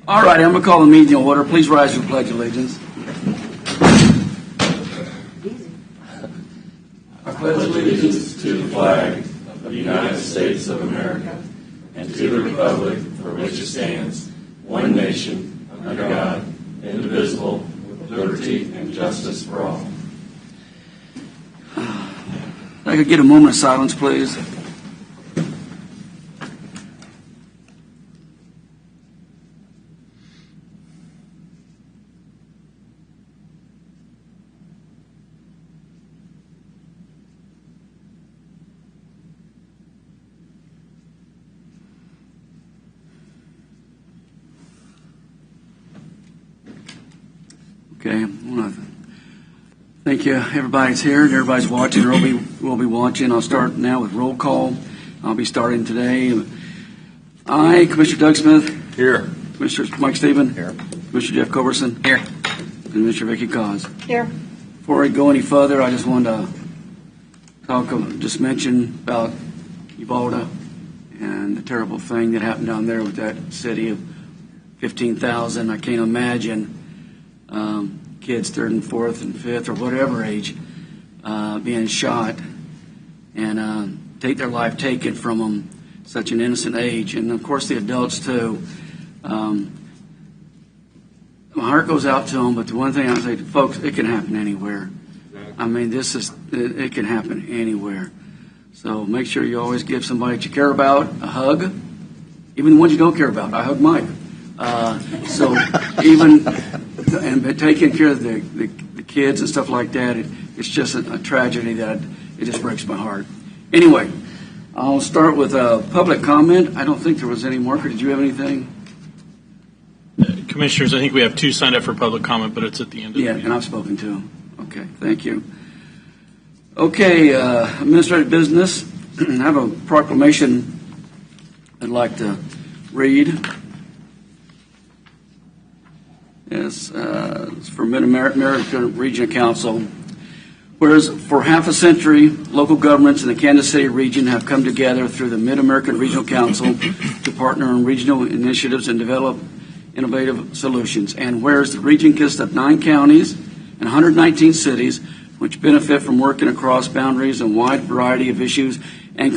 All right, I'm going to call the meeting to order. Please rise to the Pledge of Allegiance. I pledge allegiance to the flag of the United States of America and to the republic for which it stands, one nation, under God, indivisible, with liberty and justice for all. If I could get a moment of silence, please. Okay, I want to thank you. Everybody's here and everybody's watching or will be watching. I'll start now with roll call. I'll be starting today. I, Commissioner Doug Smith. Here. Commissioner Mike Stephen. Here. Commissioner Jeff Culberson. Here. And Commissioner Vicki Cause. Here. Before I go any further, I just wanted to just mention about Uvalde and the terrible thing that happened down there with that city of 15,000. I can't imagine kids 3rd and 4th and 5th or whatever age being shot and take their life taken from them such an innocent age, and of course the adults too. My heart goes out to them, but the one thing I say, folks, it can happen anywhere. I mean, it can happen anywhere. So make sure you always give somebody that you care about a hug, even the ones you don't care about. I hug Mike. And taking care of the kids and stuff like that, it's just a tragedy that it just breaks my heart. Anyway, I'll start with public comment. I don't think there was any. Marker, did you have anything? Commissioners, I think we have 2 signed up for public comment, but it's at the end of the meeting. Yeah, and I've spoken to them. Okay, thank you. Okay, administrative business. I have a proclamation I'd like to read. Yes, it's for Mid-America Regional Council. Whereas for half a century, local governments in the Kansas City region have come together through the Mid-American Regional Council to partner on regional initiatives and develop innovative solutions. And whereas the region consists of 9 counties and 119 cities, which benefit from working across boundaries and wide variety of issues and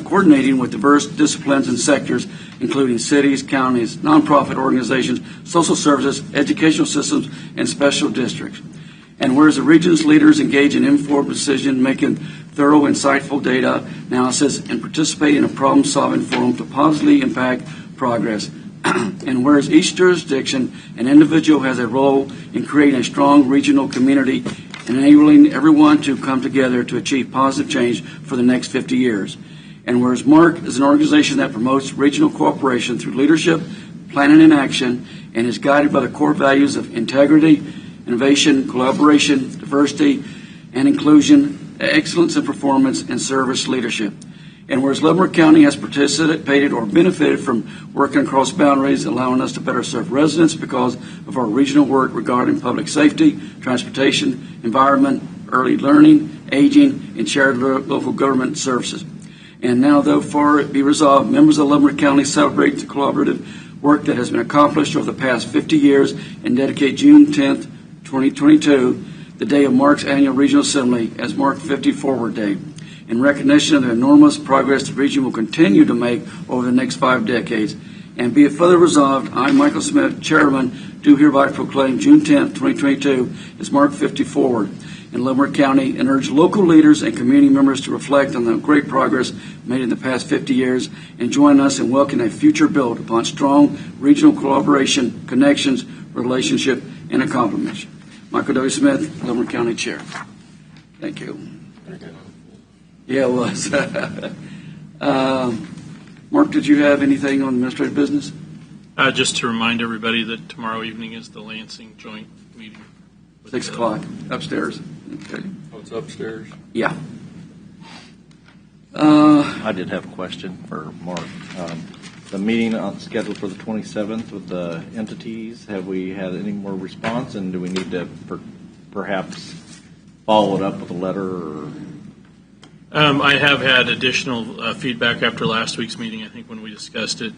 coordinating with diverse disciplines and sectors, including cities, counties, nonprofit organizations, social services, educational systems, and special districts. And whereas the region's leaders engage in informed decision-making, thorough, insightful data analysis, and participate in a problem-solving forum to positively impact progress. And whereas each jurisdiction and individual has a role in creating a strong regional community and enabling everyone to come together to achieve positive change for the next 50 years. And whereas MARC is an organization that promotes regional cooperation through leadership, planning, and action, and is guided by the core values of integrity, innovation, collaboration, diversity, and inclusion, excellence in performance, and service leadership. And whereas Leavenworth County has participated or benefited from working across boundaries, allowing us to better serve residents because of our regional work regarding public safety, transportation, environment, early learning, aging, and shared local government services. And now, therefore, it be resolved, members of Leavenworth County celebrate the collaborative work that has been accomplished over the past 50 years and dedicate June 10th, 2022, the day of MARC's annual regional assembly, as MARC 50 Forward Day, in recognition of the enormous progress the region will continue to make over the next 5 decades. And be it further resolved, I, Michael Smith, Chairman, do hereby proclaim June 10th, 2022 as MARC 50 Forward in Leavenworth County and urge local leaders and community members to reflect on the great progress made in the past 50 years and join us in welcoming a future built upon strong regional collaboration, connections, relationship, and accomplishment. Michael W. Smith, Leavenworth County Chair. Thank you. Yeah, it was. Mark, did you have anything on administrative business? Just to remind everybody that tomorrow evening is the Lansing joint meeting. 6 o'clock, upstairs. Okay. Oh, it's upstairs? Yeah. I did have a question for Mark. The meeting scheduled for the 27th with the entities, have we had any more response, and do we need to perhaps follow it up with a letter? Or? I have had additional feedback after last week's meeting. I think when we discussed it,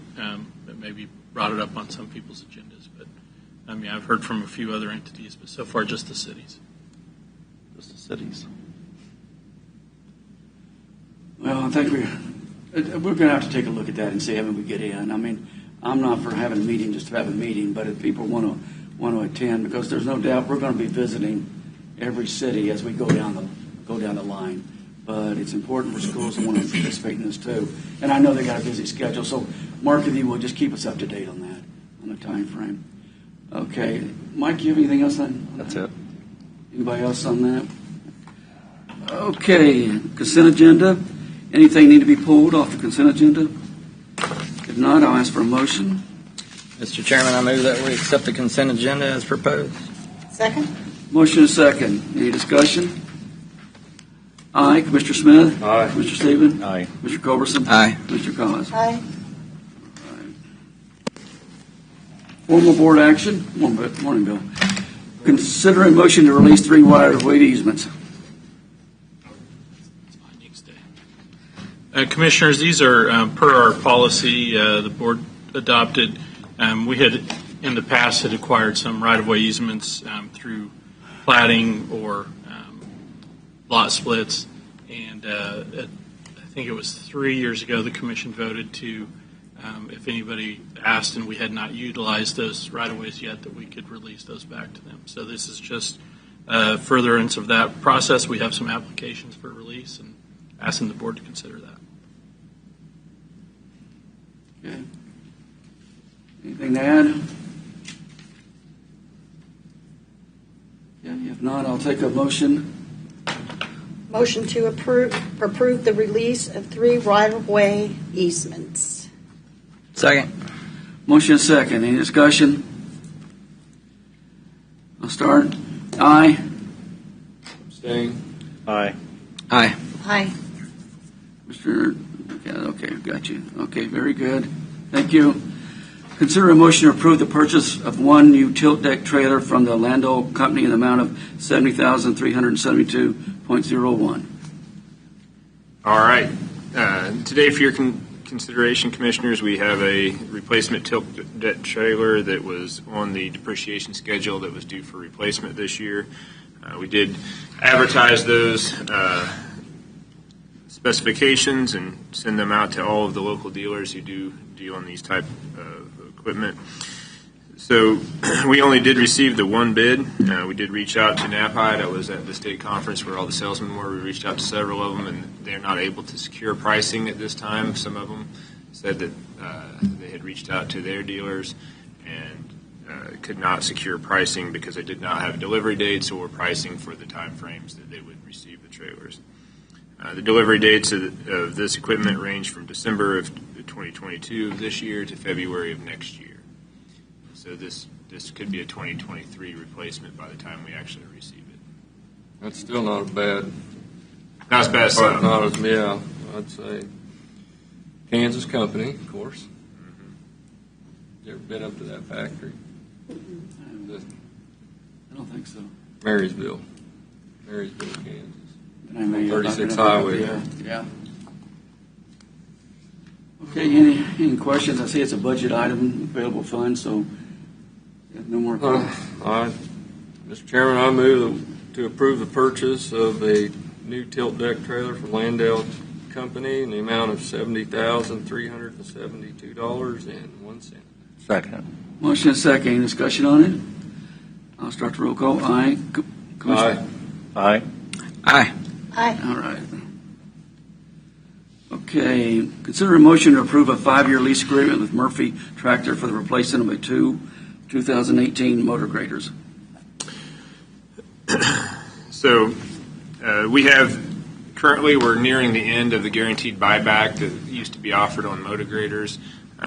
maybe brought it up on some people's agendas. But I mean, I've heard from a few other entities, but so far just the cities. Just the cities. Well, I think we're going to have to take a look at that and see how we get in. I mean, I'm not for having a meeting just to have a meeting, but if people want to attend, because there's no doubt we're going to be visiting every city as we go down the line. But it's important for schools to want to participate in this too. And I know they got a busy schedule, so Mark, if you will, just keep us up to date on that, on the time frame. Okay, Mike, you have anything else on That's that? it. Anybody else on that? Okay, consent agenda. Anything need to be pulled off the consent agenda? If not, I'll ask for a motion. Mr. Chairman, I move that we accept the consent agenda as proposed. Second? Motion is second. Any discussion? Aye. Commissioner Smith? Aye. Mr. Stephen? Aye. Mr. Culberson? Aye. Mr. Collins? Aye. Formal board action. Morning, Bill. Consider a motion to release 3 right-of-way easements. Commissioners, these are per our policy the board adopted. We had in the past had acquired some right-of-way easements through platting or lot splits, and I think it was 3 years ago the commission voted to, if anybody asked and we had not utilized those right-of-ways yet, that we could release those back to them. So this is just furtherance of that process. We have some applications for release and asking the board to consider that. Okay. Anything to add? Yeah, if not, I'll take a motion. Motion to approve the release of 3 right-of-way easements. Second. Motion is second. Any discussion? I'll start. Aye. Abstain. Aye. Aye. Aye. Mr. Yeah, okay, got you. Okay, very good. Thank you. Consider a motion to approve the purchase of 1 new tilt deck trailer from the Lando Company in the amount of $70,372.01. All right. Today, for your consideration, Commissioners, we have a replacement tilt deck trailer that was on the depreciation schedule that was due for replacement this year. We did advertise those specifications and send them out to all of the local dealers who do deal on these type of equipment. So we only did receive the 1 bid. We did reach out to NAPID. I was at the state conference where all the salesmen were. We reached out to several of them, and they're not able to secure pricing at this time. Some of them said that they had reached out to their dealers and could not secure pricing because they did not have delivery dates or pricing for the time frames that they would receive the trailers. The delivery dates of this equipment range from December of 2022 of this year to February of next year. So this could be a 2023 replacement by the time we actually receive it. That's still not bad. Not as bad as Or some. not as, yeah, I'd say Kansas company, of course. You ever been up to that factory? I don't think so. Marysville, Kansas. And I may- 36 highway. Yeah. Okay, any questions? I see it's a budget item, available funds, so no more. Mr. Chairman, I move to approve the purchase of a new tilt deck trailer from Landale Company in the amount of $70,372.01. Second. Motion is second. Any discussion on it? I'll start the roll call. Aye. Commissioner? Aye. Aye. Aye. All right. Okay. Consider a motion to approve a 5-year lease agreement with Murphy Tractor for the replacement of 2 2018 motor graders. So we have currently we're nearing the end of the guaranteed buyback that used to be offered on motor graders.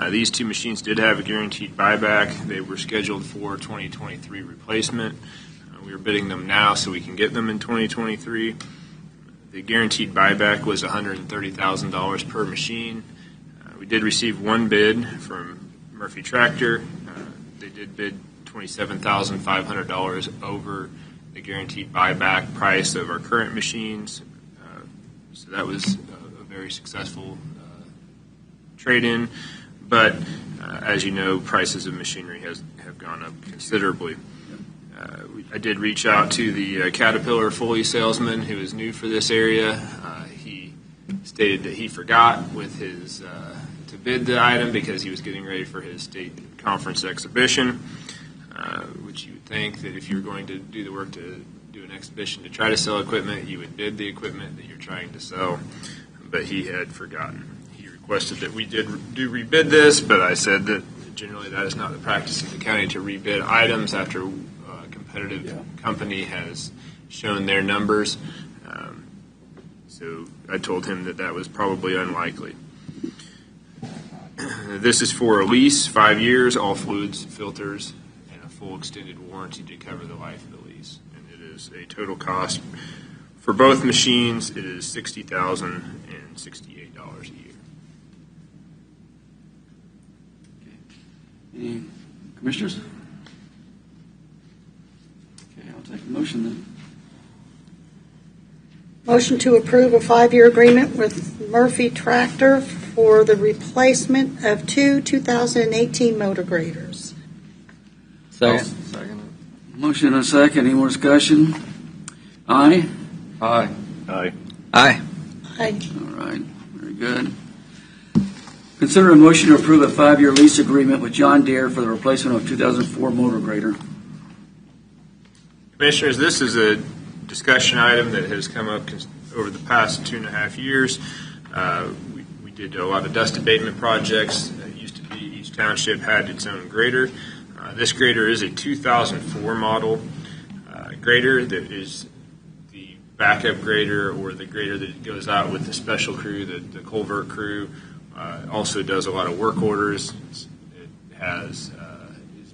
These 2 machines did have a guaranteed buyback. They were scheduled for 2023 replacement. We are bidding them now so we can get them in 2023. The guaranteed buyback was $130,000 per machine. We did receive 1 bid from Murphy Tractor. They did bid $27,500 over the guaranteed buyback price of our current machines. So that was a very successful trade-in. But as you know, prices of machinery have gone up considerably. I did reach out to the Caterpillar Foley salesman who is new for this area. He stated that he forgot with his to bid the item because he was getting ready for his state conference exhibition, which you would think that if you were going to do the work to do an exhibition to try to sell equipment, you would bid the equipment that you're trying to sell, but he had forgotten. He requested that we do rebid this, but I said that generally that is not the practice of the county to rebid items after a competitive company has shown their numbers. So I told him that was probably unlikely. This is for a lease, 5 years, all fluids, filters, and a full extended warranty to cover the life of the lease. And it is a total cost for both machines. It is $60,068 a year. Any commissioners? Okay, I'll take a motion then. Motion to approve a 5-year agreement with Murphy Tractor for the replacement of 2 2018 motor graders. Second. Motion and a second. Any more discussion? Aye? Aye. Aye. Aye. Aye. All right, very good. Consider a motion to approve a 5-year lease agreement with John Deere for the replacement of 2004 motor grader. Commissioners, this is a discussion item that has come up over the past 2.5 years. We did a lot of dust abatement projects. It used to be each township had its own grader. This grader is a 2004 model grader that is the backup grader or the grader that goes out with the special crew, the culvert crew. Also does a lot of work orders. It is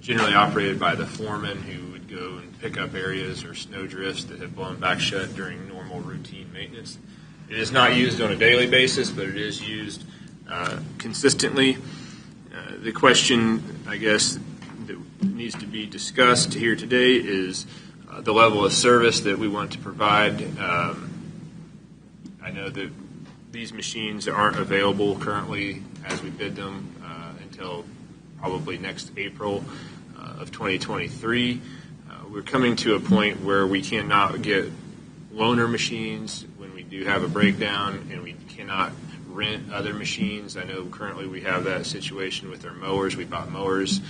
generally operated by the foreman who would go and pick up areas or snow drifts that have blown back shut during normal routine maintenance. It is not used on a daily basis, but it is used consistently. The question, I guess, that needs to be discussed here today is the level of service that we want to provide. I know that these machines aren't available currently as we bid them until probably next April of 2023. We're coming to a point where we cannot get loaner machines when we do have a breakdown, and we cannot rent other machines. I know currently we have that situation with our mowers. We bought mowers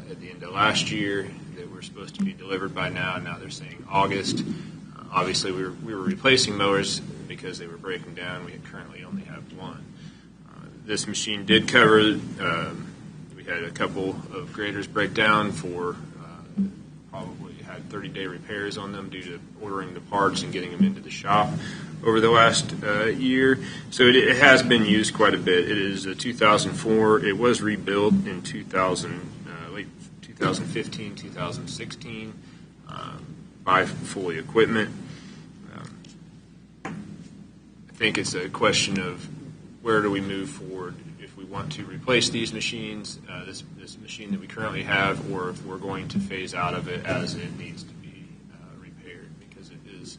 at the end of last year that were supposed to be delivered by now. Now they're saying August. Obviously, we were replacing mowers because they were breaking down. We currently only have one. This machine did cover, we had a couple of graders break down for probably had 30-day repairs on them due to ordering the parts and getting them into the shop over the last year. So it has been used quite a bit. It is a 2004. It was rebuilt in late 2015, 2016 by Foley Equipment. I think it's a question of where do we move forward if we want to replace these machines, this machine that we currently have, or if we're going to phase out of it as it needs to be repaired, because it is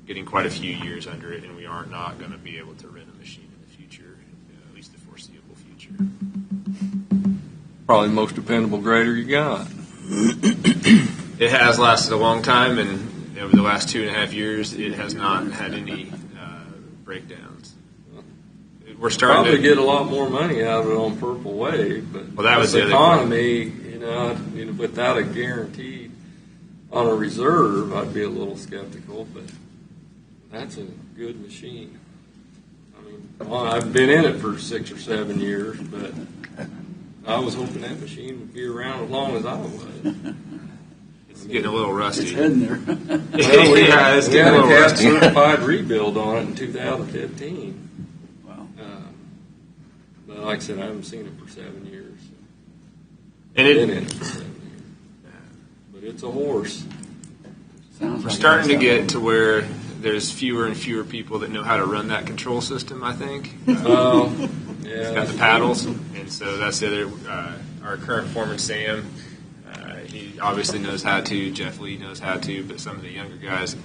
getting quite a few years under it, and we are not going to be able to rent a machine in the future, at least the foreseeable future. Probably the most dependable grader you got. It has lasted a long time, and over the last 2.5 years, it has not had any breakdowns. We're starting Probably to get a lot more money out of it on Purple Wave, but Well, that was this the other economy, without a guarantee on a reserve, I'd be a little skeptical. But that's a good machine. I mean, I've been in it for 6 or 7 years, but I was hoping that machine would be around as long as I was. It's getting a little rusty. It's heading there. Well, we Yeah, it's we getting had a a little CAT rusty. certified rebuild on it in 2015. Wow. But like I said, I haven't seen it for 7 years. And Been it, in it for 7 years. But it's a horse. Sounds we're like starting to it's get to where there's fewer and fewer people that know how to run that control system, I think. Oh, It's yeah. got the paddles, and so that's the other. Our current foreman, Sam, he obviously knows how to. Jeff Lee knows how to, but some of the younger guys,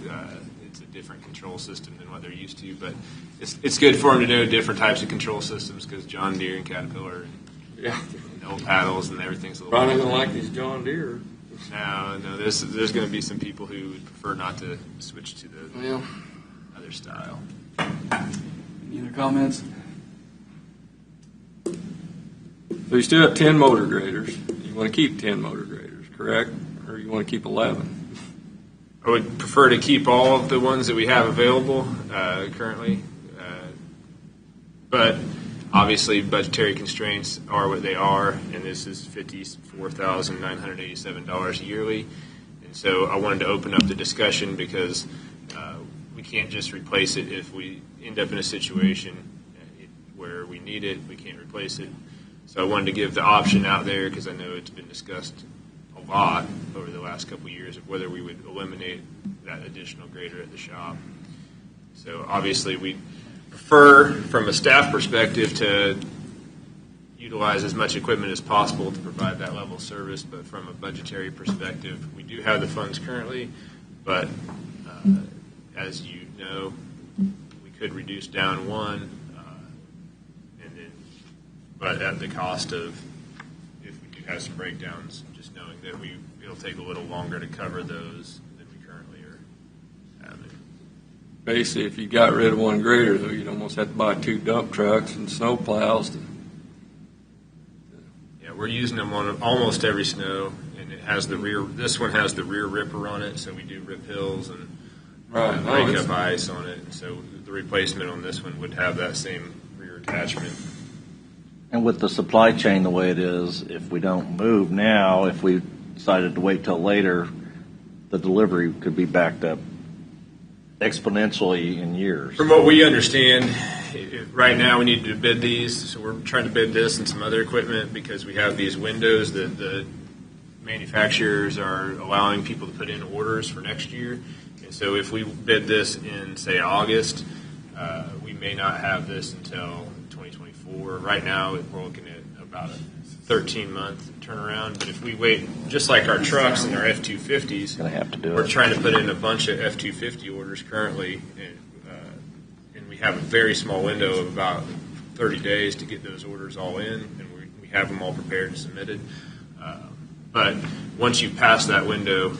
it's a different control system than what they're used to. But it's good for them to know different types of control systems because John Deere and Caterpillar and Yeah. No paddles and everyth's a little. Probably don't like these John Deere. No. There's going to be some people who would prefer not to switch to the Well, other style. Any other comments? so you still have 10 motor graders. You want to keep 10 motor graders, correct? Or you want to keep 11? I would prefer to keep all of the ones that we have available currently, but obviously budgetary constraints are what they are, and this is $54,987 yearly. And so I wanted to open up the discussion because we can't just replace it if we end up in a situation where we need it, we can't replace it. So I wanted to give the option out there because I know it's been discussed a lot over the last couple of years of whether we would eliminate that additional grader at the shop. So obviously we prefer from a staff perspective to utilize as much equipment as possible to provide that level of service, but from a budgetary perspective, we do have the funds currently, but as you know, we could reduce down one, but at the cost of, if we do have some breakdowns, just knowing that it'll take a little longer to cover those than we currently are having. Basically, if you got rid of one grader, though, you'd almost have to buy 2 dump trucks and snow plows. Yeah, we're using them on almost every snow, and it has the rear. This one has the rear ripper on it, so we do rip hills and break up ice on it. And so the replacement on this one would have that same rear attachment. And with the supply chain the way it is, if we don't move now, if we decided to wait till later, the delivery could be backed up exponentially in years. From what we understand, right now we need to bid these, so we're trying to bid this and some other equipment because we have these windows that the manufacturers are allowing people to put in orders for next year. And so if we bid this in, say, August, we may not have this until 2024. Right now, we're looking at about a 13-month turnaround. But if we wait, just like our trucks and our F-250s, Gonna have to do we're it. trying to put in a bunch of F-250 orders currently, and we have a very small window of about 30 days to get those orders all in, and we have them all prepared and submitted. But once you pass that window,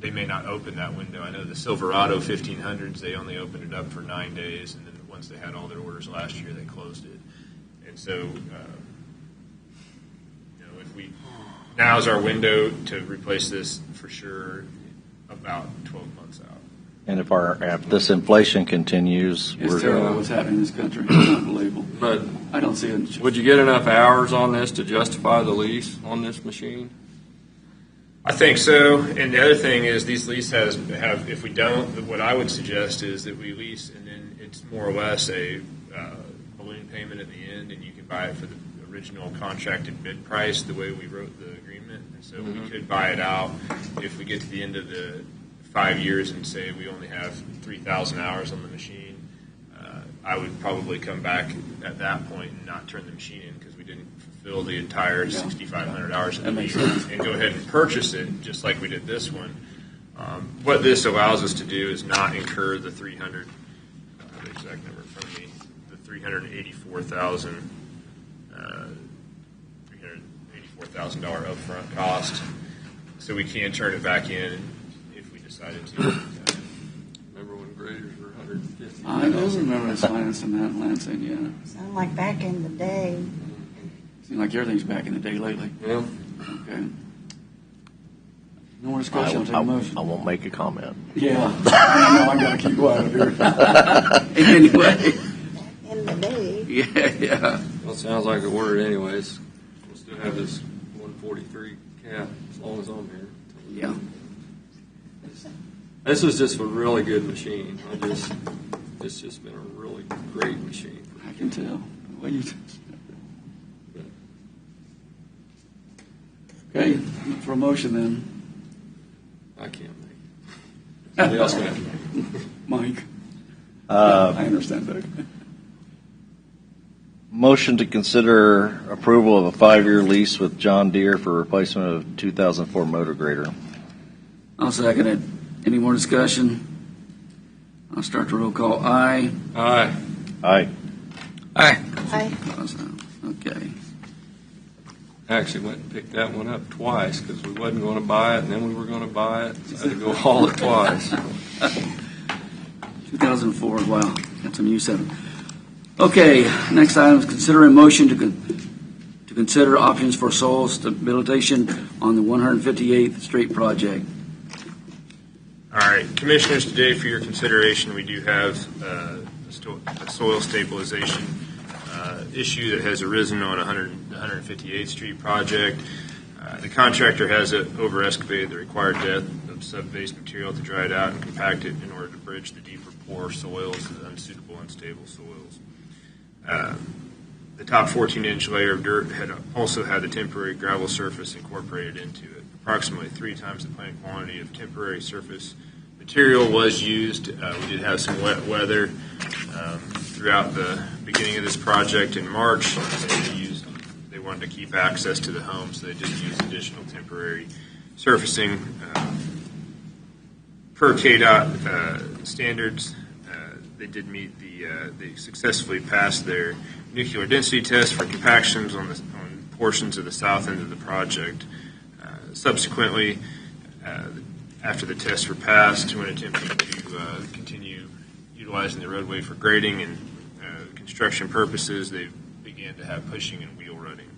they may not open that window. I know the Silverado 1500s, they only opened it up for 9 days, and then once they had all their orders last year, they closed it. And so, now's our window to replace this for sure about 12 months out. And if this inflation continues, It's terrible what's happening in this country. It's unbelievable. But I don't see it. would you get enough hours on this to justify the lease on this machine? I think so. And the other thing is these leases have, if we don't, what I would suggest is that we lease and then it's more or less a balloon payment at the end, and you can buy it for the original contracted bid price the way we wrote the agreement. And so we could buy it out if we get to the end of the 5 years and say we only have 3,000 hours on the machine. I would probably come back at that point and not turn the machine in because we didn't fulfill the entire 6,500 hours of the lease and go ahead and purchase it just like we did this one. What this allows us to do is not incur the the exact number in front of me, the $384,000 upfront cost. So we can turn it back in if we decided to. Remember when graders were 150? I don't remember us financing that in Lansing, yeah. Sound like back in the day. Seems like everything's back in the day lately. Yeah. Okay. No more discussion, I'll take a motion. I won't make a comment. Yeah. I know, I gotta keep quiet up here. Anyway. In the day. Yeah. Well, it sounds like it ordered anyways. We'll still have this 143 cap as long as I'm here. Yeah. This is just a really good machine. It's just been a really great machine. I can tell. Well, you okay, for a motion then. I can't make it. Somebody else can. Mike. I understand, Doug. Motion to consider approval of a 5-year lease with John Deere for replacement of 2004 motor grader. I'll second it. Any more discussion? I'll start the roll call. Aye. Aye. Aye. Aye. Aye. Okay. I actually went and picked that one up twice because we wasn't going to buy it, and then we were going to buy it. So I had to go haul it twice. 2004, wow, that's a new seven. Okay, next item is consider a motion to consider options for soil stabilization on the 158th Street project. All right, Commissioners, today for your consideration, we do have a soil stabilization issue that has arisen on the 158th Street project. The contractor has over-excavated the required depth of sub-base material to dry it out and compact it in order to bridge the deeper poor soils and unsuitable, unstable soils. The top 14-inch layer of dirt had also had the temporary gravel surface incorporated into it. Approximately 3 times the planned quantity of temporary surface material was used. We did have some wet weather throughout the beginning of this project in March. They wanted to keep access to the home, so they did use additional temporary surfacing. Per KDOT standards, they did meet they successfully passed their nuclear density test for compactions on portions of the south end of the project. Subsequently, after the tests were passed, when attempting to continue utilizing the roadway for grading and construction purposes, they began to have pushing and wheel running.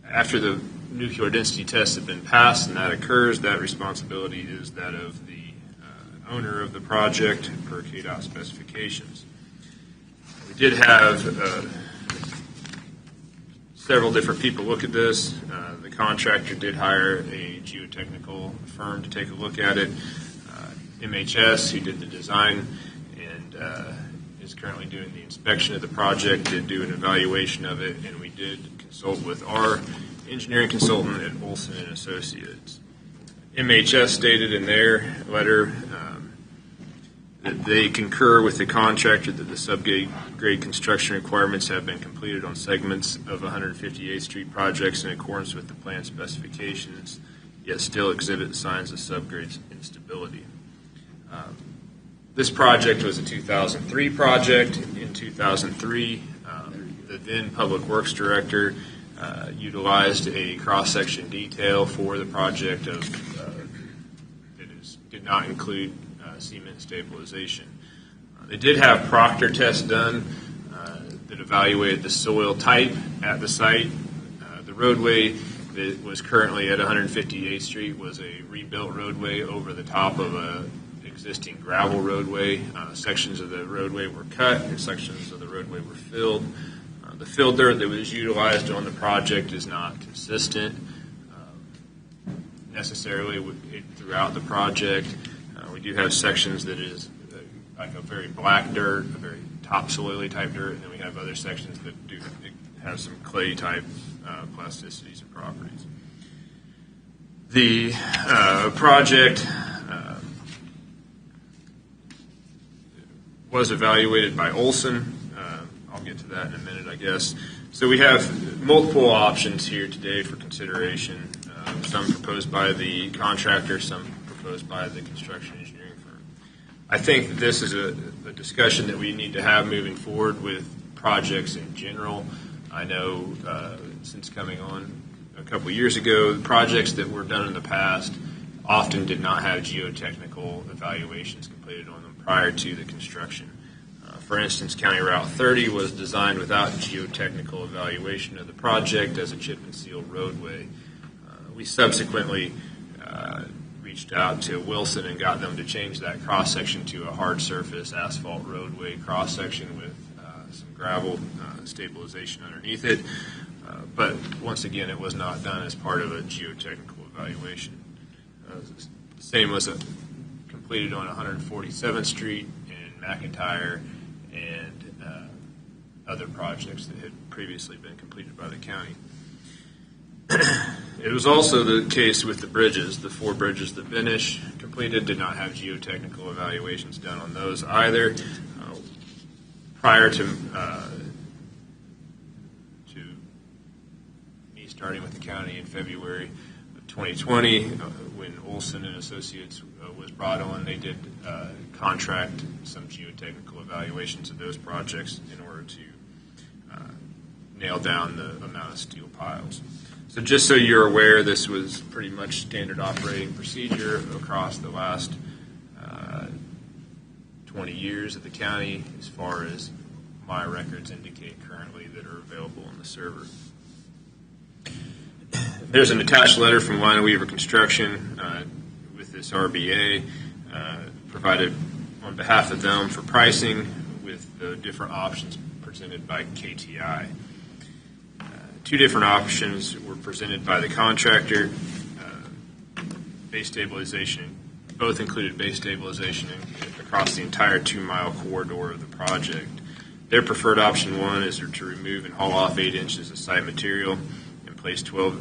After the nuclear density tests have been passed and that occurs, that responsibility is that of the owner of the project per KDOT specifications. We did have several different people look at this. The contractor did hire a geotechnical firm to take a look at it. MHS, who did the design and is currently doing the inspection of the project, did do an evaluation of it, and we did consult with our engineering consultant at Olson and Associates. MHS stated in their letter that they concur with the contractor that the subgrade construction requirements have been completed on segments of 158th Street projects in accordance with the plan specifications, yet still exhibit signs of subgrade instability. This project was a 2003 project. In 2003, the then Public Works Director utilized a cross-section detail for the project that did not include cement stabilization. They did have Proctor tests done that evaluated the soil type at the site. The roadway that was currently at 158th Street was a rebuilt roadway over the top of a existing gravel roadway. Sections of the roadway were cut and sections of the roadway were filled. The fill dirt that was utilized on the project is not consistent necessarily throughout the project. We do have sections that is like a very black dirt, a very topsoily type dirt, and then we have other sections that do have some clay type plasticities and properties. The project was evaluated by Olson. I'll get to that in a minute, I guess. So we have multiple options here today for consideration, some proposed by the contractor, some proposed by the construction engineering firm. I think that this is a discussion that we need to have moving forward with projects in general. I know since coming on a couple years ago, the projects that were done in the past often did not have geotechnical evaluations completed on them prior to the construction. For instance, County Route 30 was designed without geotechnical evaluation of the project as a chip and seal roadway. We subsequently reached out to Wilson and got them to change that cross-section to a hard surface asphalt roadway cross-section with some gravel stabilization underneath it. But once again, it was not done as part of a geotechnical evaluation. The same was completed on 147th Street in McIntyre and other projects that had previously been completed by the county. It was also the case with the bridges. The 4 bridges that Benish completed did not have geotechnical evaluations done on those either. Prior to me starting with the county in February of 2020, when Olson and Associates was brought on, they did contract some geotechnical evaluations of those projects in order to nail down the amount of steel piles. So just so you're aware, this was pretty much standard operating procedure across the last 20 years at the county, as far as my records indicate currently that are available on the server. There's an attached letter from Line Weaver Construction with this RBA provided on behalf of them for pricing with the different options presented by KTI. Two different options were presented by the contractor. Base stabilization, both included base stabilization across the entire 2-mile corridor of the project. Their preferred option 1 is to remove and haul off 8 inches of site material and place 12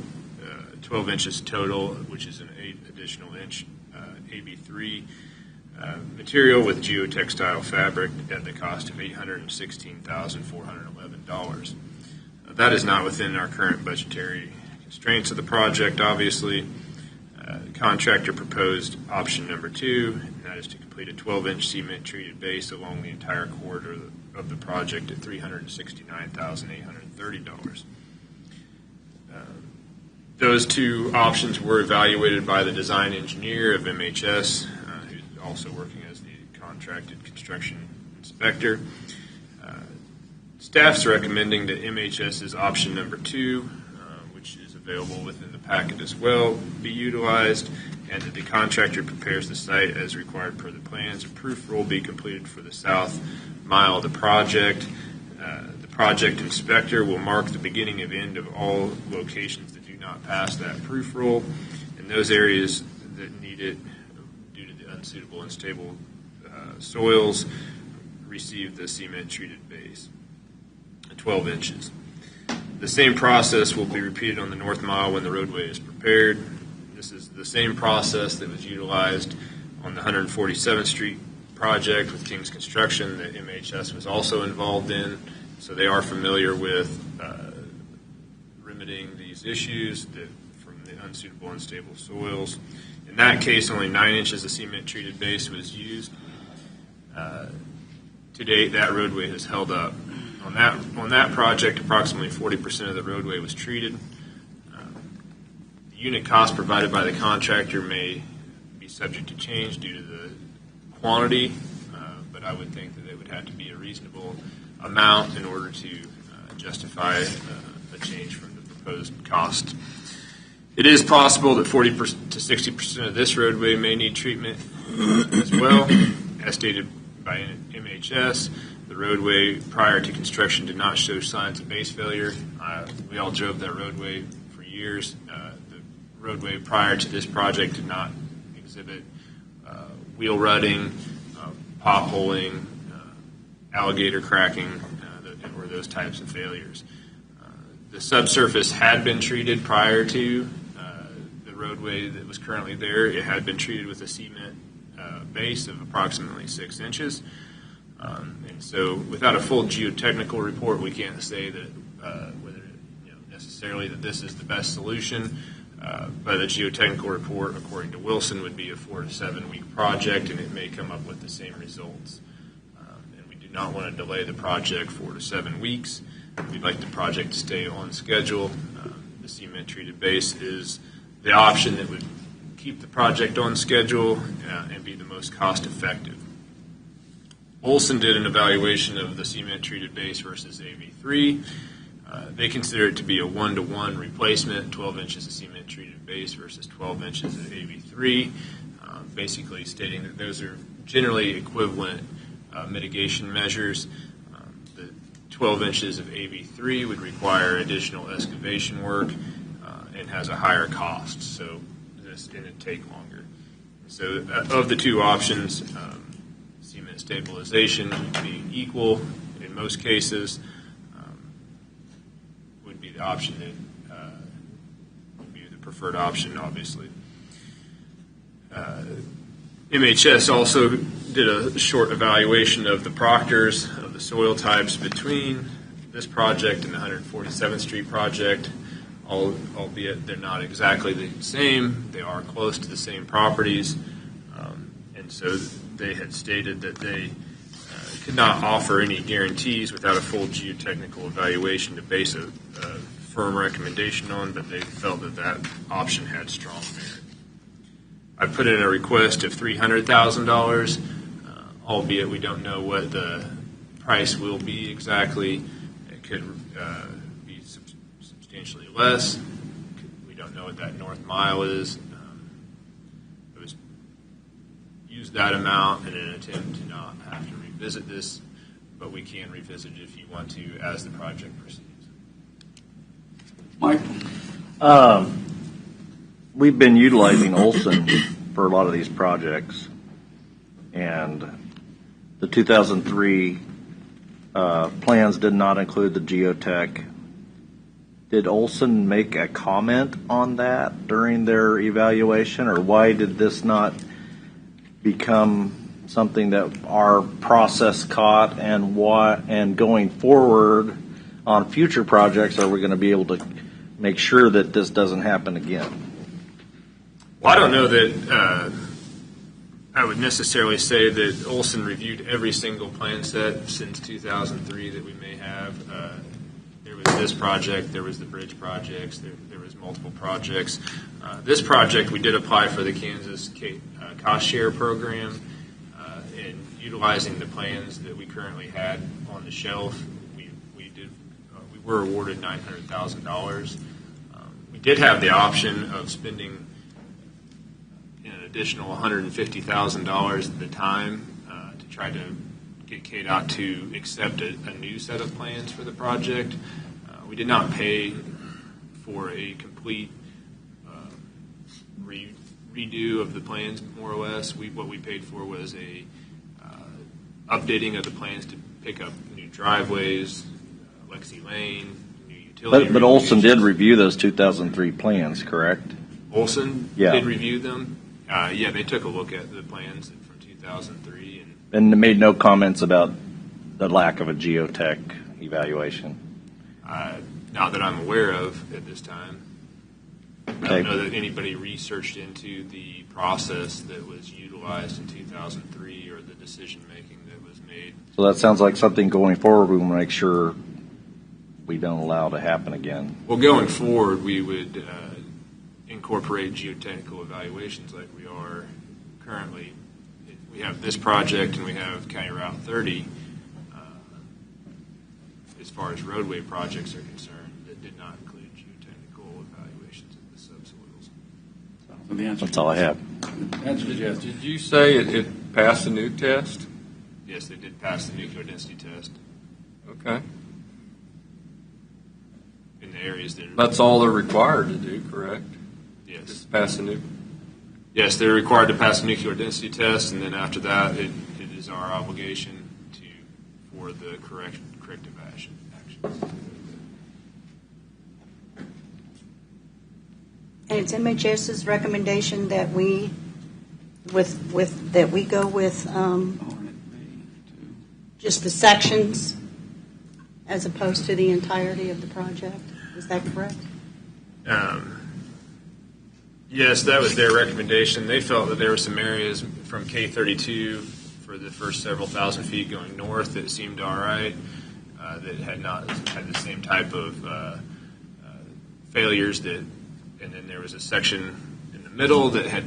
inches total, which is an 8 additional inch AB3 material with geotextile fabric at the cost of $816,411. That is not within our current budgetary constraints of the project, obviously. The contractor proposed option number 2, and that is to complete a 12-inch cement-treated base along the entire corridor of the project at $369,830. Those two options were evaluated by the design engineer of MHS, who's also working as the contracted construction inspector. Staff's recommending that MHS's option number 2, which is available within the packet as well, be utilized, and that the contractor prepares the site as required per the plans. A proof roll be completed for the south mile of the project. The project inspector will mark the beginning and end of all locations that do not pass that proof roll, and those areas that need it due to the unsuitable and unstable soils receive the cement-treated base, 12 inches. The same process will be repeated on the north mile when the roadway is prepared. This is the same process that was utilized on the 147th Street project with King's Construction that MHS was also involved in, so they are familiar with remedying these issues from the unsuitable, unstable soils. In that case, only 9 inches of cement-treated base was used. To date, that roadway has held up. On that project, approximately 40% of the roadway was treated. The unit cost provided by the contractor may be subject to change due to the quantity, but I would think that it would have to be a reasonable amount in order to justify a change from the proposed cost. It is possible that 40% to 60% of this roadway may need treatment as well, as stated by MHS. The roadway prior to construction did not show signs of base failure. We all drove that roadway for years. The roadway prior to this project did not exhibit wheel rutting, potholing, alligator cracking, or those types of failures. The subsurface had been treated prior to the roadway that was currently there. It had been treated with a cement base of approximately 6 inches. And so without a full geotechnical report, we can't say that whether necessarily that this is the best solution. But a geotechnical report, according to Wilson, would be a 4 to 7 week project, and it may come up with the same results. And we do not want to delay the project 4 to 7 weeks. We'd like the project to stay on schedule. The cement-treated base is the option that would keep the project on schedule and be the most cost-effective. Olson did an evaluation of the cement-treated base versus AV3. They consider it to be a 1-to-1 replacement, 12 inches of cement-treated base versus 12 inches of AV3, basically stating that those are generally equivalent mitigation measures. The 12 inches of AV3 would require additional excavation work and has a higher cost, so this didn't take longer. So of the two options, cement stabilization being equal in most cases would be the option that would be the preferred option, obviously. MHS also did a short evaluation of the proctors of the soil types between this project and the 147th Street project, albeit they're not exactly the same. They are close to the same properties, and so they had stated that they could not offer any guarantees without a full geotechnical evaluation to base a firm recommendation on, but they felt that that option had strong merit. I put in a request of $300,000, albeit we don't know what the price will be exactly. It could be substantially less. We don't know what that north mile is. It was use that amount in an attempt to not have to revisit this, but we can revisit it if you want to as the project proceeds. Mike? We've been utilizing Olson for a lot of these projects, and the 2003 plans did not include the geotech. Did Olson make a comment on that during their evaluation, or why did this not become something that our process caught, and going forward on future projects, are we going to be able to make sure that this doesn't happen again? Well, I don't know that I would necessarily say that Olson reviewed every single plan set since 2003 that we may have. There was this project, there was the bridge projects, there was multiple projects. This project, we did apply for the Kansas cost share program, and utilizing the plans that we currently had on the shelf, we were awarded $900,000. We did have the option of spending an additional $150,000 at the time to try to get KDOT to accept a new set of plans for the project. We did not pay for a complete redo of the plans, more or less. What we paid for was a updating of the plans to pick up new driveways, Lexi Lane, new utility. But Olson did review those 2003 plans, correct? Olson did review them. Yeah, they took a look at the plans from 2003. And made no comments about the lack of a geotech evaluation? Not that I'm aware of at this time. Okay. I don't know that anybody researched into the process that was utilized in 2003 or the decision-making that was made. So that sounds like something going forward we want to make sure we don't allow to happen again. Well, going forward, we would incorporate geotechnical evaluations like we are currently. We have this project and we have County Route 30 as far as roadway projects are concerned that did not include geotechnical evaluations of the subsoils. That's all I have. Answer is yes. Did you say it passed a new test? Yes, they did pass the nuclear density test Okay. in the areas that That's all they're required to do, correct? yes. Just pass a new. Yes, they're required to pass a nuclear density test, and then after that, it is our obligation for the corrective actions. And it's MHS's recommendation that we go with just the sections as opposed to the entirety of the project. Is that correct? Yes, that was their recommendation. They felt that there were some areas from K32 for the first several thousand feet going north that seemed all right, that had not had the same type of failures and then there was a section in the middle that had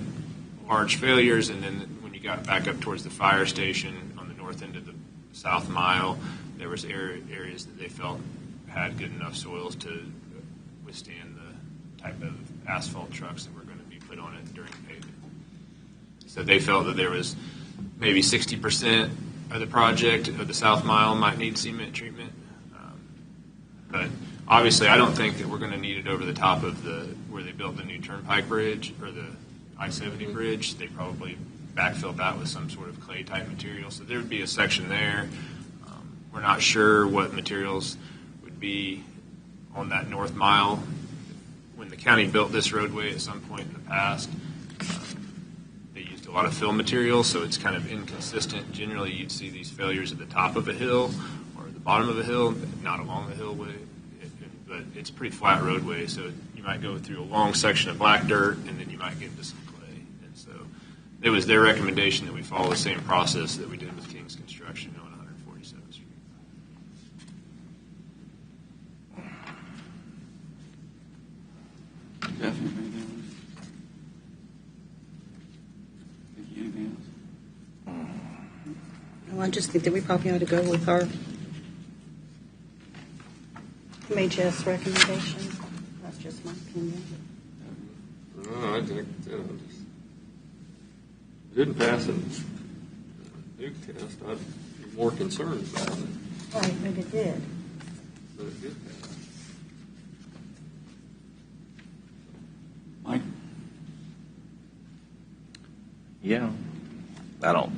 large failures, and then when you got back up towards the fire station on the north end of the south mile, there was areas that they felt had good enough soils to withstand the type of asphalt trucks that were going to be put on it during paving. So they felt that there was maybe 60% of the project of the south mile might need cement treatment. But obviously, I don't think that we're going to need it over the top of where they built the new Turnpike Bridge or the I-70 bridge. They probably backfilled that with some sort of clay-type material. So there would be a section there. We're not sure what materials would be on that north mile. When the county built this roadway at some point in the past, they used a lot of fill material, so it's kind of inconsistent. Generally, you'd see these failures at the top of a hill or the bottom of a hill, but not along the hillway. But it's a pretty flat roadway, so you might go through a long section of black dirt, and then you might get into some clay. And so it was their recommendation that we follow the same process that we did with King's Construction on Stephanie, anything else? Well, I just think that we probably ought to go with our MHS recommendation. That's just my opinion. No, I think didn't pass a nuke test. I'd be more concerned about it, Right, but it did. but it did pass. Mike? Yeah, I don't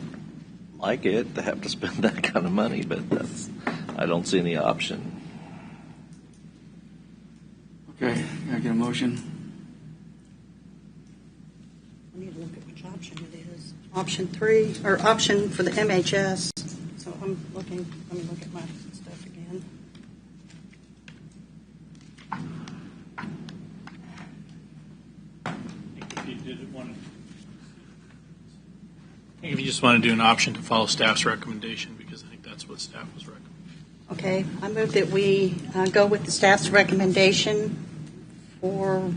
like it to have to spend that kind of money, but I don't see any option. Okay, can I get a motion? We need to look at which option it is. Option 3, or option for the MHS. So I'm looking, let me look at my stuff again. If you just want to do an option to follow staff's recommendation, because I think that's what staff was recommending. Okay, I move that we go with the staff's recommendation for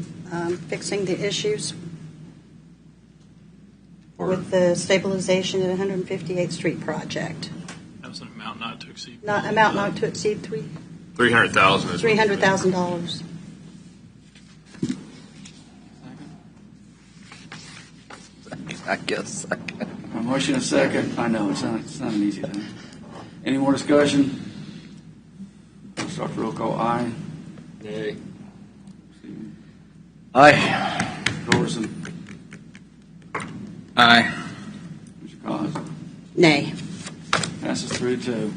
fixing the issues with the stabilization at 158th Street project. That was an amount not to exceed. Amount not to exceed $300,000. $300,000. I guess. A motion and a second. I know, it's not an easy thing. Any more discussion? Start the roll call. Aye. Nay. Aye. Dorson. Aye. What's your cause? Nay. Passes 3-2.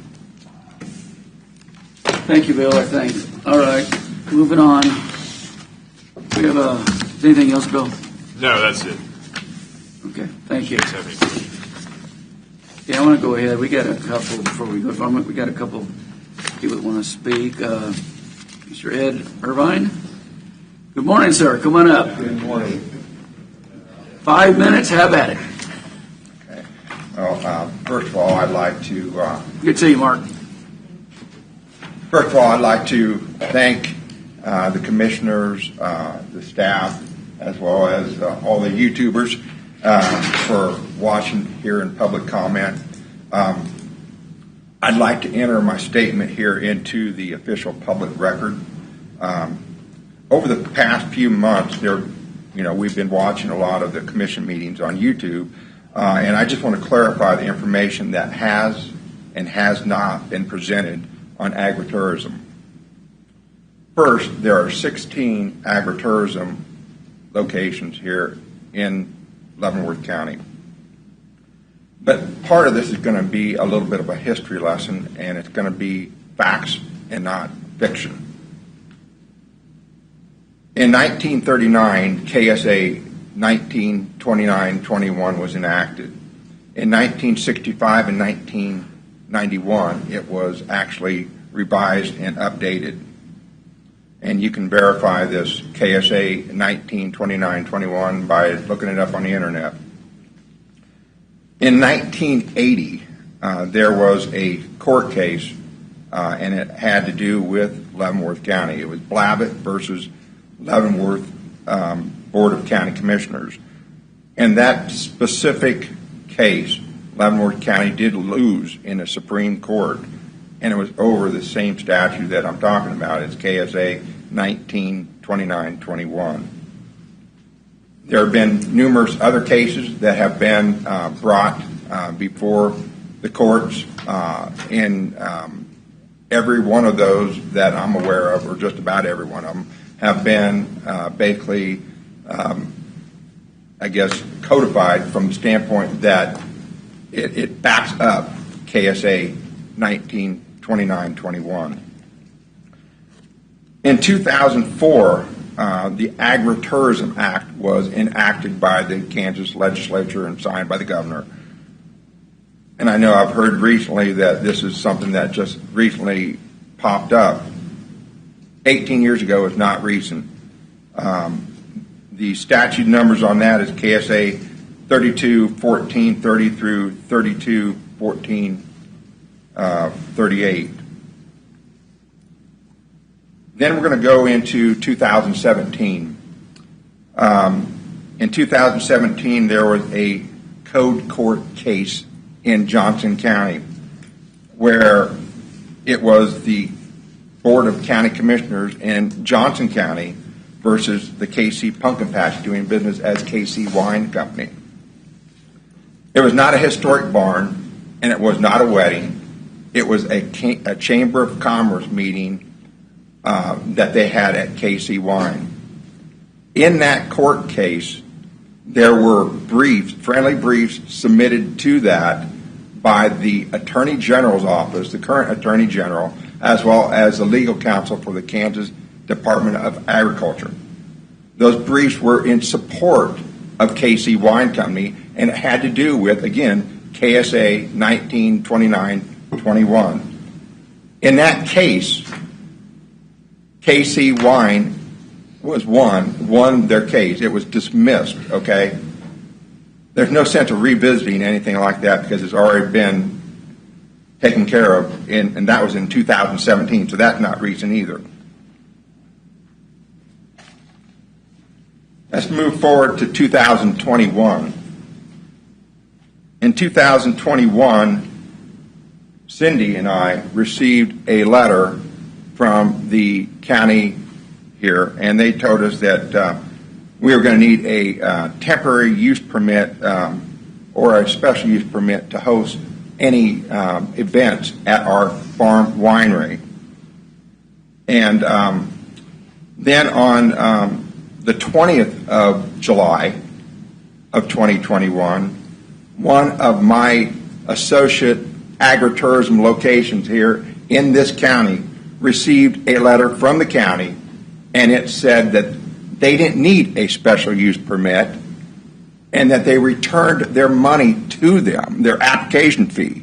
Thank you, Bill, I think. All right, moving on. We have anything else, Bill? No, that's it. Okay, thank you. 670. Yeah, I want to go ahead. We got a couple, before we go from it, we got a couple people that want to speak. Mr. Ed Irvine. Good morning, sir. Come on up. Good morning. 5 minutes, have at it. Okay. Well, first of all, I'd like to Good to see you, Mark. thank the commissioners, the staff, as well as all the YouTubers for watching here in public comment. I'd like to enter my statement here into the official public record. Over the past few months, we've been watching a lot of the commission meetings on YouTube, and I just want to clarify the information that has and has not been presented on agritourism. First, there are 16 agritourism locations here in Leavenworth County. But part of this is going to be a little bit of a history lesson, and it's going to be facts and not fiction. In 1939, KSA 1929-21 was enacted. In 1965 and 1991, it was actually revised and updated. And you can verify this KSA 1929-21 by looking it up on the internet. In 1980, there was a court case, and it had to do with Leavenworth County. It was Blavitt versus Leavenworth Board of County Commissioners. And that specific case, Leavenworth County did lose in the Supreme Court, and it was over the same statute that I'm talking about. It's KSA 1929-21. There have been numerous other cases that have been brought before the courts, and every one of those that I'm aware of, or just about every one of them, have been basically, codified from the standpoint that it backs up KSA 1929-21. In 2004, the Agritourism Act was enacted by the Kansas legislature and signed by the governor. And I know I've heard recently that this is something that just recently popped up. 18 years ago is not recent. The statute numbers on that is KSA 32-14-30 through 32-14-38. Then we're going to go into 2017. In 2017, there was a code court case in Johnson County where it was the Board of County Commissioners in Johnson County versus the KC Pumpkin Patch doing business as KC Wine Company. It was not a historic barn, and it was not a wedding. It was a Chamber of Commerce meeting that they had at KC Wine. In that court case, there were briefs, friendly briefs submitted to that by the Attorney General's office, the current Attorney General, as well as the legal counsel for the Kansas Department of Agriculture. Those briefs were in support of KC Wine Company, and it had to do with, again, KSA 1929-21. In that case, KC Wine won their case. It was dismissed, okay? There's no sense of revisiting anything like that because it's already been taken care of, and that was in 2017, so that's not recent either. Let's move forward to 2021. In 2021, Cindy and I received a letter from the county here, and they told us that we were going to need a temporary use permit or a special use permit to host any events at our farm winery. And then on the 20th of July of 2021, one of my associate agritourism locations here in this county received a letter from the county, and it said that they didn't need a special use permit and that they returned their money to them, their application fee.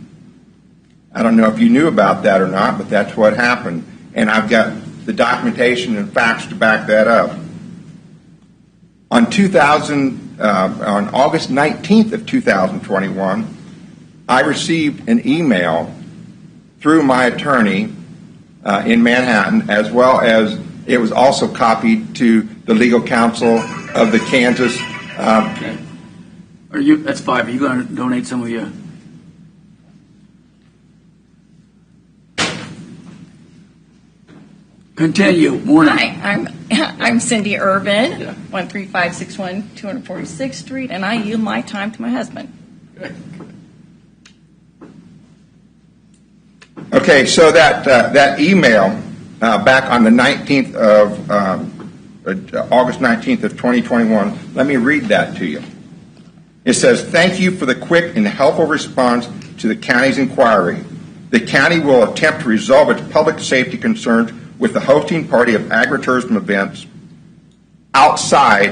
I don't know if you knew about that or not, but that's what happened. And I've got the documentation and facts to back that up. On August 19th of 2021, I received an email through my attorney in Manhattan, as well as it was also copied to the legal counsel of the Kansas. Okay. That's five. Are you going to donate some of you? Continue. Morning. Hi, I'm Cindy Irvin, Yeah. 13561 246th Street, and I yield my time to my husband. Okay, so that email back on the 19th of August 19th of 2021, let me read that to you. It says, "Thank you for the quick and helpful response to the county's inquiry. The county will attempt to resolve its public safety concerns with the hosting party of agritourism events outside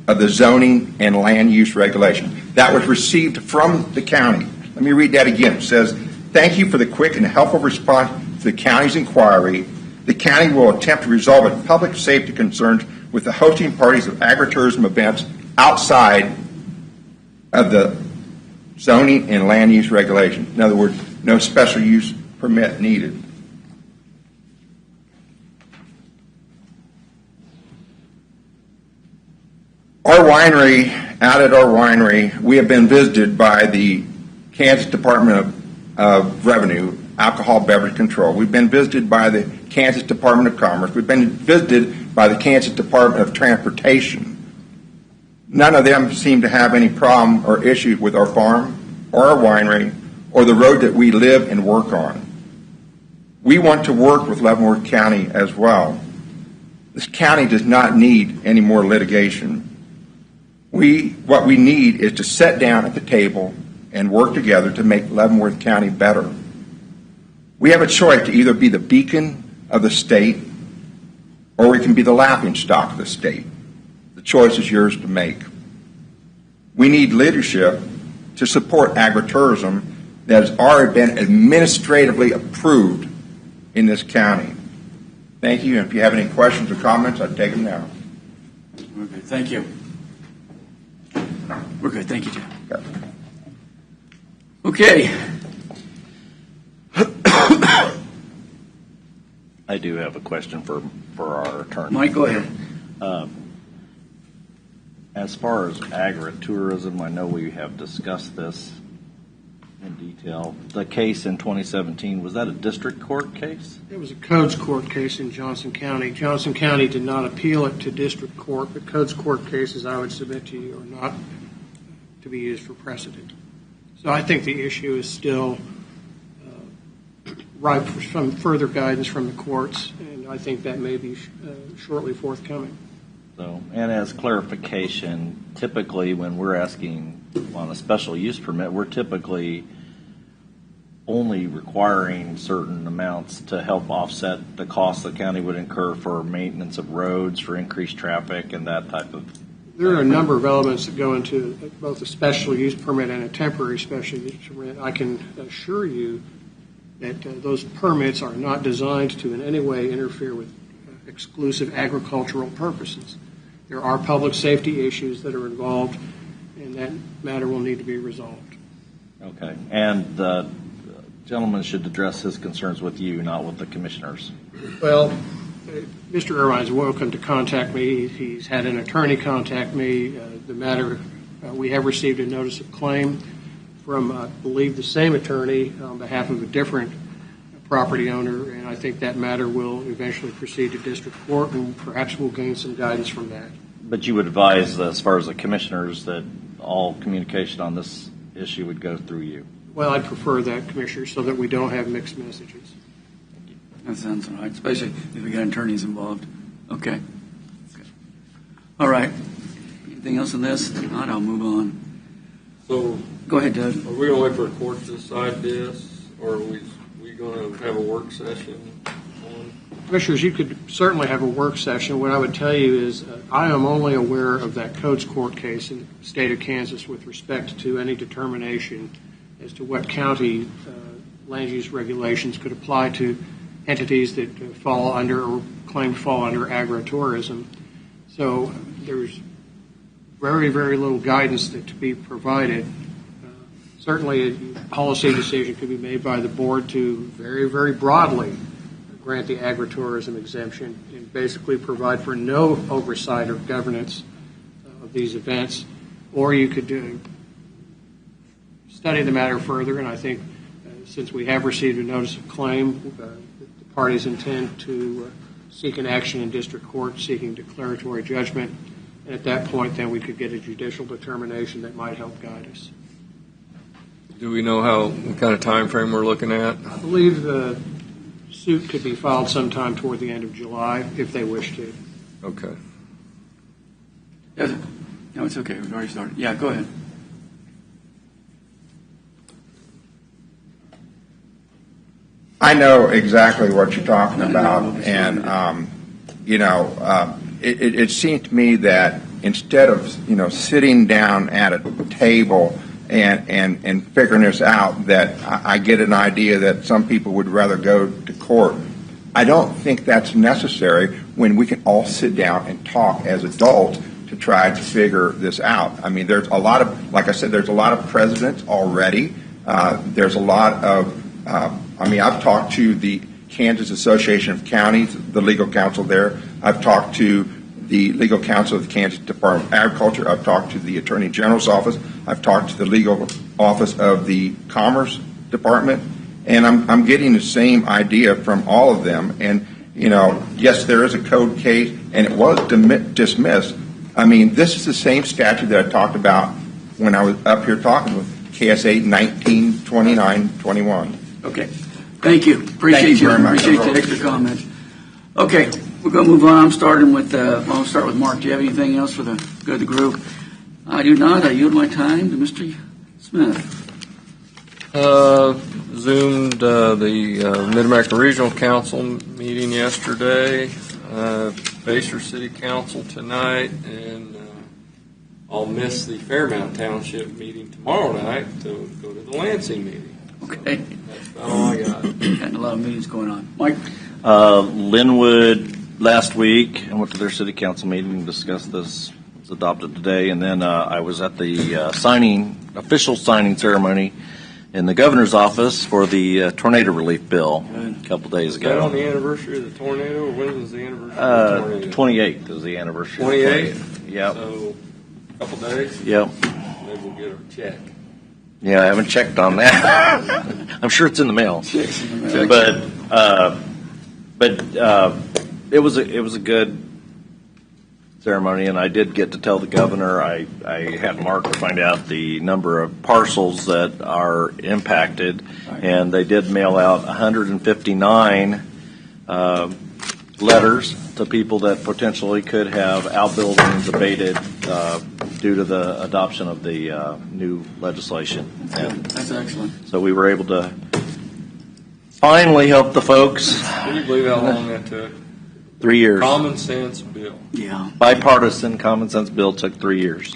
of the zoning and land use regulation." That was received from the county. Let me read that again. It says, "Thank you for the quick and helpful response to the county's inquiry. The county will attempt to resolve its public safety concerns with the hosting parties of agritourism events outside of the zoning and land use regulation." In other words, no special use permit needed. Out at our winery, we have been visited by the Kansas Department of Revenue, Alcohol Beverage Control. We've been visited by the Kansas Department of Commerce. We've been visited by the Kansas Department of Transportation. None of them seem to have any problem or issues with our farm or our winery or the road that we live and work on. We want to work with Leavenworth County as well. This county does not need any more litigation. What we need is to sit down at the table and work together to make Leavenworth County better. We have a choice to either be the beacon of the state or we can be the laughingstock of the state. The choice is yours to make. We need leadership to support agritourism that has already been administratively approved in this county. Thank you, and if you have any questions or comments, I'll take them now. Okay, thank you. We're good. Thank you, Jim. Okay. I do have a question for our attorney. Mike, go ahead. As far as agritourism, I know we have discussed this in detail. The case in 2017, was that a district court case? It was a codes court case in Johnson County. Johnson County did not appeal it to district court, but codes court cases, I would submit to you, are not to be used for precedent. So I think the issue is still ripe for some further guidance from the courts, and I think that may be shortly forthcoming. So, and as clarification, typically when we're asking on a special use permit, we're typically only requiring certain amounts to help offset the costs the county would incur for maintenance of roads, for increased traffic, and that type of. There are a number of elements that go into both a special use permit and a temporary special use permit. I can assure you that those permits are not designed to in any way interfere with exclusive agricultural purposes. There are public safety issues that are involved, and that matter will need to be resolved. Okay. And the gentleman should address his concerns with you, not with the commissioners. Well, Mr. Irvine is welcome to contact me. He's had an attorney contact me. The matter, we have received a notice of claim from, I believe, the same attorney on behalf of a different property owner, and I think that matter will eventually proceed to district court, and perhaps we'll gain some guidance from that. But you would advise, as far as the commissioners, that all communication on this issue would go through you? Well, I'd prefer that, Commissioner, so that we don't have mixed messages. That sounds all right, especially if we got attorneys involved. Okay. All right. Anything else on this? If not, I'll move on. So, Go ahead, Doug. are we going to wait for a court to decide this, or are we going to have a work session on? Commissioners, you could certainly have a work session. What I would tell you is I am only aware of that codes court case in the state of Kansas with respect to any determination as to what county land use regulations could apply to entities that fall under or claim to fall under agritourism. So there's very, very little guidance to be provided. Certainly a policy decision could be made by the board to very, very broadly grant the agritourism exemption and basically provide for no oversight or governance of these events. Or you could study the matter further, and I think since we have received a notice of claim, the parties intend to seek an action in district court seeking declaratory judgment. And at that point, then we could get a judicial determination that might help guide us. Do we know what kind of time frame we're looking at? I believe the suit could be filed sometime toward the end of July if they wish to. Okay. No, it's okay. We've already started. Yeah, go ahead. I know exactly what you're talking about, and it seemed to me that instead of sitting down at a table and figuring this out, that I get an idea that some people would rather go to court. I don't think that's necessary when we can all sit down and talk as adults to try to figure this out. I mean, there's a lot of, like I said, there's a lot of precedents already. There's a lot of I've talked to the Kansas Association of Counties, the legal counsel there. I've talked to the legal counsel of the Kansas Department of Agriculture. I've talked to the Attorney General's office. I've talked to the legal office of the Commerce Department, and I'm getting the same idea from all of them. And yes, there is a code case, and it was dismissed. I mean, this is the same statute that I talked about when I was up here talking with KSA 192921. Okay. Thank you. Appreciate you very much. Appreciate the extra comments. Okay, we're going to move on. I'll start with Mark. Do you have anything else for the good of the group? I do not. I yield my time to Mr. Smith. Zoomed the Mid-America Regional Council meeting yesterday, Baser City Council tonight, and I'll miss the Fairmount Township meeting tomorrow night to go to the Lansing meeting. Okay. That's about all I got. Got a lot of meetings going on. Mike? Linwood last week, I went to their city council meeting and discussed this. It was adopted today. And then I was at the official signing ceremony in the governor's office for the tornado relief bill a couple days ago. Is that on the anniversary of the tornado, or when was the anniversary of the tornado? 28th is the anniversary. 28th? Yep. So Couple days, Yep. maybe we'll get a check. Yeah, I haven't checked on that. I'm sure it's in the mail. But it was a good ceremony, and I did get to tell the governor. I had Mark find out the number of parcels that are impacted, and they did mail out 159 letters to people that potentially could have outbuildings abated due to the adoption of the new legislation. And That's excellent. so we were able to finally help the folks. Can you believe how long that took? 3 years. Common sense bill. Yeah. Bipartisan common sense bill took 3 years.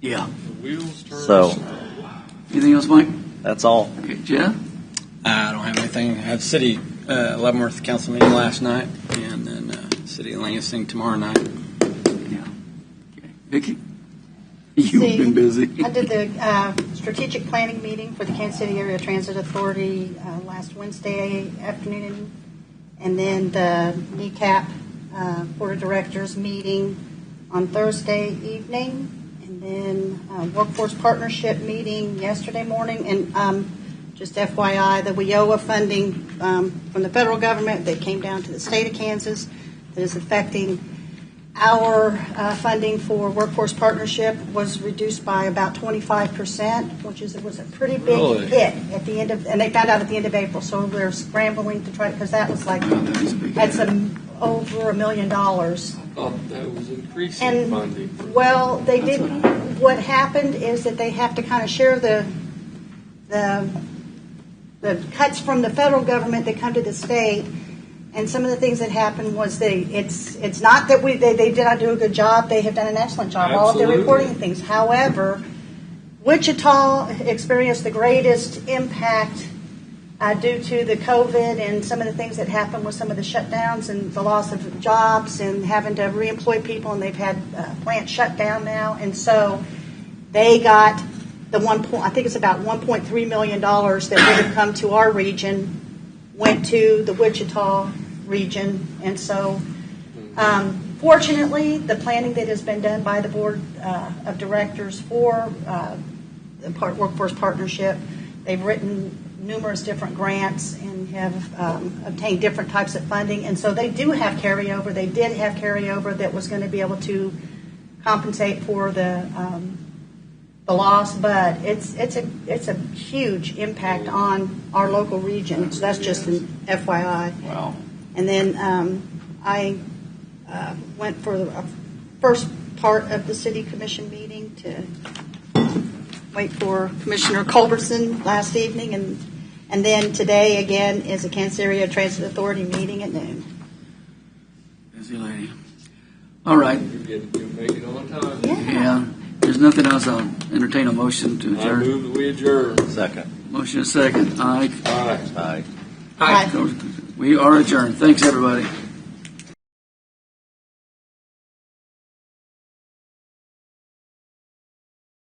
Yeah. The wheels turn. So Anything else, Mike? that's all. Okay, Jeff? I don't have anything. I had city Leavenworth council meeting last night, and then city of Lansing tomorrow night. Yeah. Okay. Vicki? You've been busy. I did the strategic planning meeting for the Kansas City Area Transit Authority last Wednesday afternoon, and then the NECAP Board of Directors meeting on Thursday evening, and then Workforce Partnership meeting yesterday morning. And just FYI, the WIOA funding from the federal government that came down to the state of Kansas that is affecting our funding for Workforce Partnership was reduced by about 25%, which was a pretty big Really? hit at the end of, and they found out at the end of April. So we're scrambling to try, because that was like, had some over $1 million. I thought that was increasing And, funding. well, they didn't. What happened is that they have to kind of share the cuts from the federal government that come to the state. And some of the things that happened was it's not that they did not do a good job. They have done an excellent job. All of their Absolutely. reporting things. However, Wichita experienced the greatest impact due to the COVID and some of the things that happened with some of the shutdowns and the loss of jobs and having to reemploy people. And they've had plants shut down now. And so they got I think it's about $1.3 million that would have come to our region, went to the Wichita region. And so, fortunately, the planning that has been done by the Board of Directors for the Workforce Partnership, they've written numerous different grants and have obtained different types of funding. And so they do have carryover. They did have carryover that was going to be able to compensate for the loss, but it's a huge impact on our local region. So that's just an FYI. Wow. And then I went for the first part of the city commission meeting to wait for Commissioner Culberson last evening, and then today again is a Kansas Area Transit Authority meeting at noon. Busy lady. All right. You make it on time. Yeah. There's nothing else. I'll entertain a motion to I adjourn. move that we adjourn. Second. Motion is second. Aye. Aye. Aye. Aye. We are adjourned. Thanks, everybody.